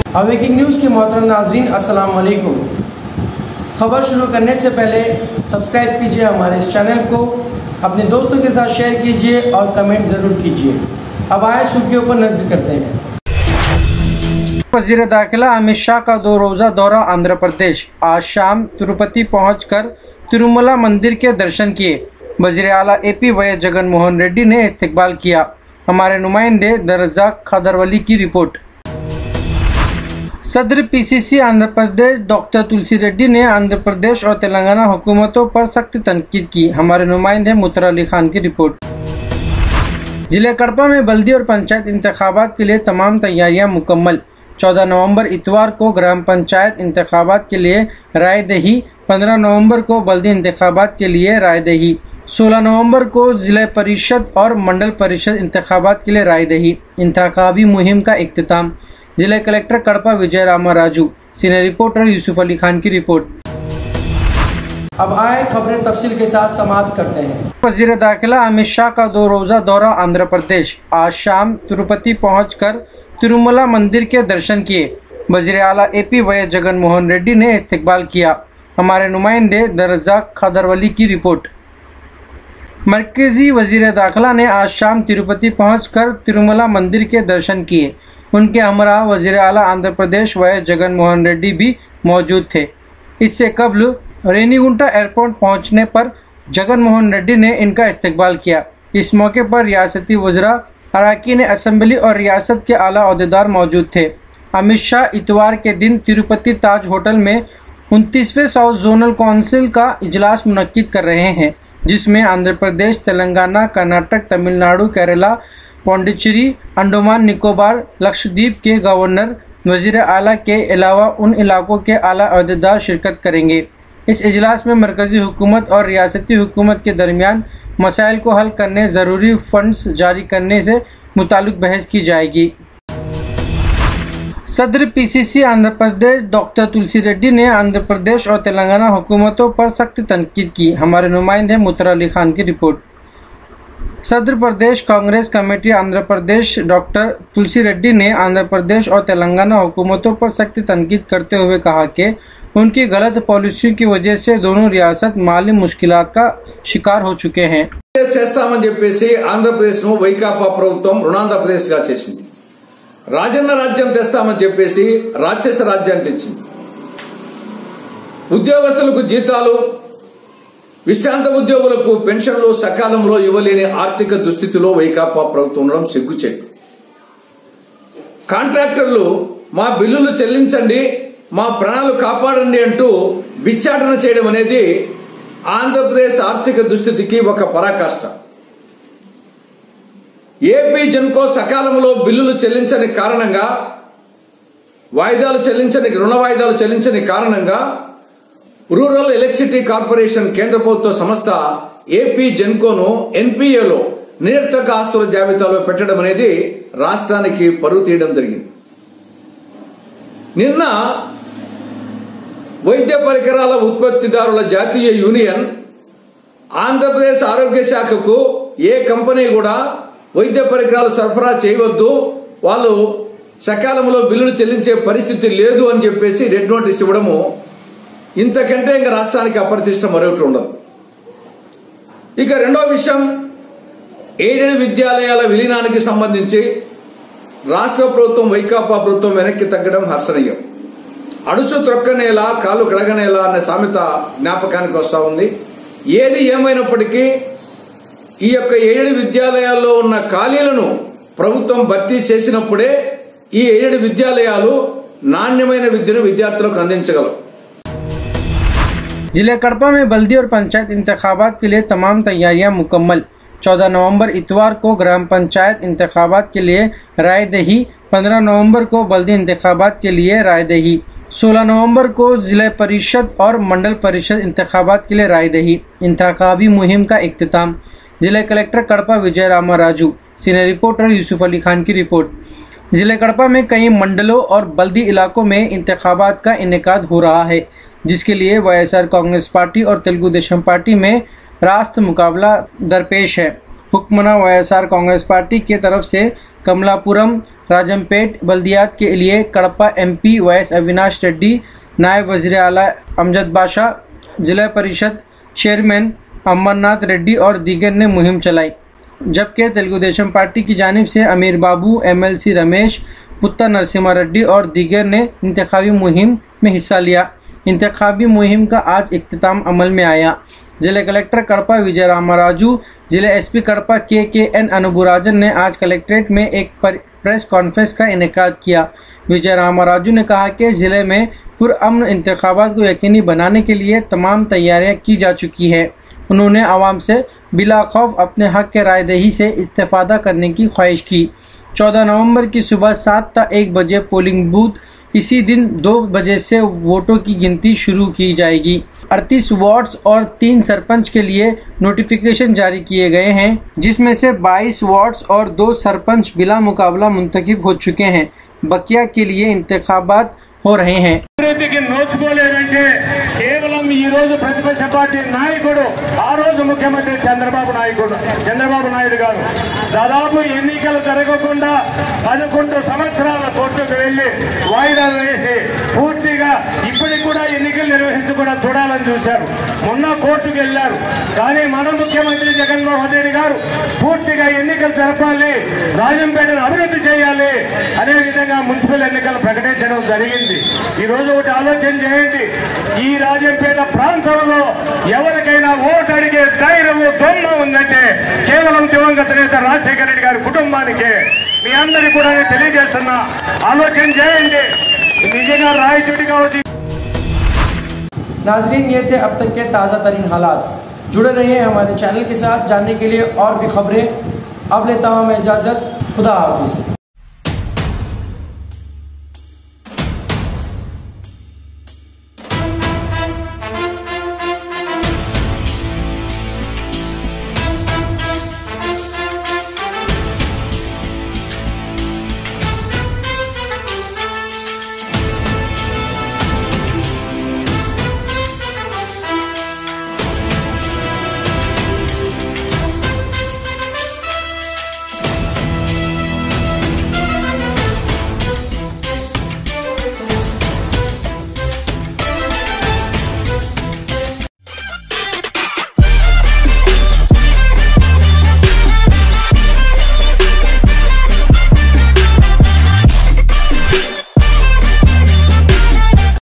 Awaking news के मोहतरम नाजरीन अस्सलाम वालेकुम। खबर शुरू करने से पहले सब्सक्राइब कीजिए हमारे इस चैनल को, अपने दोस्तों के साथ शेयर कीजिए और कमेंट ज़रूर कीजिए। अब आए सुर्खियों पर नजर करते हैं। वज़ीर दाखिला अमित शाह का 2 रोज़ा दौरा आंध्र प्रदेश। आज शाम तिरुपति पहुंचकर तिरुमला मंदिर के दर्शन किए। वज़ीर आला AP वाई जगन मोहन रेड्डी ने इस्तकबाल किया। हमारे नुमाइंदे दरज़ाक खादरवली की रिपोर्ट। सदर PCC आंध्र प्रदेश डॉक्टर तुलसी रेड्डी ने आंध्र प्रदेश और तेलंगाना हुकूमतों पर सख्त तनकीद की। हमारे नुमाइंदे मुतर अली खान की रिपोर्ट। जिले कड़पा में बल्दी और पंचायत इंतखाबात के लिए तमाम तैयारियां मुकम्मल। 14 नवंबर इतवार को ग्राम पंचायत इंतखाबात के लिए रायदही, 15 नवंबर को बल्दी इंतखाबात के लिए रायदही, 16 नवंबर को जिला परिषद और मंडल परिषद इंतखाबात के लिए रायदही। इंतखाबी मुहिम का इख्तिताम। जिला कलेक्टर कड़पा विजय रामा राजू, सीनियर रिपोर्टर यूसुफ अली खान की रिपोर्ट। अब आए खबरें तफसील के साथ समाप्त करते हैं। वज़ीर दाखिला अमित शाह का 2 रोज़ा दौरा आंध्र प्रदेश। आज शाम तिरुपति पहुंचकर तिरुमला मंदिर के दर्शन किए। वज़ीर आला AP वाई जगन मोहन रेड्डी ने इस्तकबाल किया। हमारे नुमाइंदे दरज़ाक खादरवली की रिपोर्ट। मरकजी वज़ीर दाखिला ने आज शाम तिरुपति पहुंचकर तिरुमला मंदिर के दर्शन किए। उनके हमरा वज़ीर आला आंध्र प्रदेश वाई जगन मोहन रेड्डी भी मौजूद थे। इससे कबल रेनीगुंटा एयरपोर्ट पहुंचने पर जगन मोहन रेड्डी ने इनका इस्तकबाल किया। इस मौके पर रियासती वज़रा, अरकान असेंबली और रियासत के आला ओहदेदार मौजूद थे। अमित शाह इतवार के दिन तिरुपति ताज होटल में 29वें साउथ जोनल काउंसिल का इजलास मुनक्किद कर रहे हैं, जिसमें आंध्र प्रदेश, तेलंगाना, कर्नाटक, तमिलनाडु, केरला, पौंडीचेरी, अंडमान निकोबार, लक्षद्वीप के गवर्नर, वज़ीर आला के अलावा उन इलाकों के आला ओहदेदार शिरकत करेंगे। इस इजलास में मरकजी हुकूमत और रियासती हुकूमत के दरमियान मसाइल को हल करने, ज़रूरी फंड्स जारी करने से मुताल्लिक बहस की जाएगी। सदर PCC आंध्र प्रदेश डॉक्टर तुलसी रेड्डी ने आंध्र प्रदेश और तेलंगाना हुकूमतों पर सख्त तनकीद की। हमारे नुमाइंदे मुतर अली खान की रिपोर्ट। सदर प्रदेश कांग्रेस कमेटी आंध्र प्रदेश डॉक्टर तुलसी रेड्डी ने आंध्र प्रदेश और तेलंगाना हुकूमतों पर सख्त तनकीद करते हुए कहा कि उनकी गलत पॉलिसियों की वजह से दोनों रियासत माली मुश्किलात का शिकार हो चुके हैं। చేస్తామని చెప్పేసి ఆంధ్రప్రదేశ్ ను వైకాపా ప్రభుత్వం రుణాంధ్రప్రదేశ్ గా చేసింది. రాజన్న రాజ్యం తెస్తామని చెప్పేసి రాక్షస రాజ్యాన్ని తెచ్చింది. ఉద్యోగస్తులకు జీతాలు, విశ్రాంత ఉద్యోగులకు పెన్షన్లు సకాలంలో ఇవ్వలేని ఆర్థిక దుస్థితిలో వైకాపా ప్రభుత్వం ఉండడం సిగ్గుచేటు. కాంట్రాక్టర్లు మా బిల్లులు చెల్లించండి, మా ప్రాణాలు కాపాడండి అంటూ బిచ్చాటన చేయడం అనేది ఆంధ్రప్రదేశ్ ఆర్థిక దుస్థితికి ఒక పరాకాష్ట. ఏపీ జెన్కో సకాలంలో బిల్లులు చెల్లించని కారణంగా, రుణ వాయిదాలు చెల్లించని కారణంగా రూరల్ ఎలక్ట్రిసిటీ కార్పొరేషన్ కేంద్ర ప్రభుత్వ సంస్థ ఏపీ జెన్కోను NPAలో నిరర్థక ఆస్తుల జాబితాలో పెట్టడం అనేది రాష్ట్రానికి పరువు తీయడం జరిగింది. నిన్న వైద్య పరికరాల ఉత్పత్తిదారుల జాతీయ యూనియన్ ఆంధ్రప్రదేశ్ ఆరోగ్య శాఖకు ఏ కంపెనీ కూడా వైద్య పరికరాలు సరఫరా చేయవద్దు, వాళ్ళు సకాలంలో బిల్లులు చెల్లించే పరిస్థితి లేదు అని చెప్పేసి రెడ్ నోటీస్ ఇవ్వడము ఇంతకంటే ఇంకా రాష్ట్రానికి అప్రతిష్ట మరొకటి ఉండదు. ఇక రెండో విషయం, ఎయిడెడ్ విద్యాలయాల విలీనానికి సంబంధించి రాష్ట్ర ప్రభుత్వం, వైకాపా ప్రభుత్వం వెనక్కి తగ్గడం హర్షణీయం. అడుసు త్రొక్కనేలా కాలు కడగనేలా అనే సామెత జ్ఞాపకానికి వస్తూ ఉంది. ఏది ఏమైనప్పటికీ ఈ యొక్క ఎయిడెడ్ విద్యాలయాల్లో ఉన్న ఖాళీలను ప్రభుత్వం భర్తీ చేసినప్పుడే ఈ ఎయిడెడ్ విద్యాలయాలు నాణ్యమైన విద్యను విద్యార్థులకు అందించగలవు. जिले कड़पा में बल्दी और पंचायत इंतखाबात के लिए तमाम तैयारियां मुकम्मल। 14 नवंबर इतवार को ग्राम पंचायत इंतखाबात के लिए रायदही, 15 नवंबर को बल्दी इंतखाबात के लिए रायदही, 16 नवंबर को जिला परिषद और मंडल परिषद इंतखाबात के लिए रायदही। इंतखाबी मुहिम का इख्तिताम। जिला कलेक्टर कड़पा विजय रामा राजू, सीनियर रिपोर्टर यूसुफ अली खान की रिपोर्ट। जिले कड़पा में कई मंडलों और बल्दी इलाकों में इंतखाबात का इनेकाद हो रहा है, जिसके लिए YSR कांग्रेस पार्टी और तेलुगु देशम पार्टी में रास्त मुकाबला दरपेश है। हुक्मरान YSR कांग्रेस पार्टी की तरफ से कमलापुरम राजमपेट बल्दियात के लिए कड़पा MP वाइस अविनाश रेड्डी, नायब वज़ीर आला अमजद बाशा, जिला परिषद चेयरमैन अमरनाथ रेड्डी और दीगर ने मुहिम चलाई, जबकि तेलुगु देशम पार्टी की जानिब से अमीर बाबू, MLC रमेश, पुत्ता नरसिम्हा रेड्डी और दीगर ने इंतखाबी मुहिम में हिस्सा लिया। इंतखाबी मुहिम का आज इख्तिताम अमल में आया। जिला कलेक्टर कड़पा विजय रामाराजू, जिला SP कड़पा KKN अनुभुराजन ने आज कलेक्ट्रेट में एक प्रेस कॉन्फ्रेंस का इनेकाद किया। विजय रामाराजू ने कहा कि ज़िले में पुरअमन इंतखाबात को यकीनी बनाने के लिए तमाम तैयारियां की जा चुकी है। उन्होंने आवाम से बिला खौफ अपने हक के रायदही से इस्तेफादा करने की ख्वाहिश की। 14 नवंबर की सुबह 7 ta 1 बजे पोलिंग बूथ, इसी दिन 2 बजे से वोटों की गिनती शुरू की जाएगी। 38 वार्ड्स और 3 सरपंच के लिए नोटिफिकेशन जारी किए गए हैं, जिसमें से 22 वार्ड्स और 2 सरपंच बिला मुकाबला मुंतखब हो चुके हैं। बकिया के लिए इंतखाबात हो रहे हैं। నోచుకోలేరంటే కేవలం ఈ రోజు ప్రతిపక్ష పార్టీ నాయకుడు, ఆ రోజు ముఖ్యమంత్రి చంద్రబాబు నాయుడు గారు దాదాపు ఎన్నికలు జరగకుండా 11 సంవత్సరాల కోర్టుకు వెళ్లి వాయిదాలు వేసి పూర్తిగా ఇప్పటికి కూడా ఎన్నికలు నిర్వహించకుండా చూడాలని చూశారు. మొన్న కోర్టుకు వెళ్లారు. కానీ మన ముఖ్యమంత్రి జగన్మోహన్ రెడ్డి గారు పూర్తిగా ఎన్నికలు జరపాలి, రాజంపేటను అభివృద్ధి చేయాలి అనే విధంగా మున్సిపల్ ఎన్నికలు ప్రకటించడం జరిగింది. ఈ రోజు ఒకటి ఆలోచన చేయండి, ఈ రాజంపేట ప్రాంతంలో ఎవరికైనా ఓటు అడిగే ధైర్యం దమ్ము ఉందంటే కేవలం దివంగత నేత రాజశేఖర రెడ్డి గారి కుటుంబానికే. మీ అందరికీ కూడా తెలియజేస్తున్నా, ఆలోచన చేయండి. నిజంగా రాయచోటి కావచ్చు. नाजरीन, ये थे अब तक के ताज़ा तरीन हालात। जुड़े रहिए हमारे चैनल के साथ जानने के लिए और भी खबरें। अब लेता हूँ मैं इजाज़त। खुदा हाफिज़।